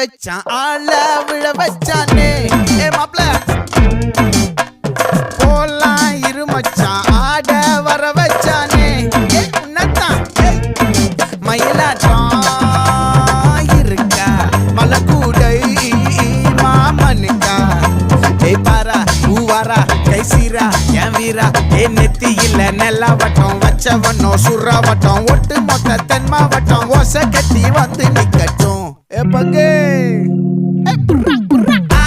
வச்சான் ஆள விழ வச்சானே ஏ மாப்ள போலாம் இருமச்சான் ஆட வர வச்சானே ஏ உன்னதான் மயிலாட்டம் இருக்கா மலக்கூடை மாமனுக்கா ஏ பாரா ஊவாரா கைசீரா என் வீரா ஏ நெத்தி இல்ல நெல்லாவட்டம் வச்சவனும் சுறாவட்டம் ஒட்டு மொத்த தென் மாவட்டம் ஓசை கட்டி வந்து நிக்கட்டும் ஏ பங்கே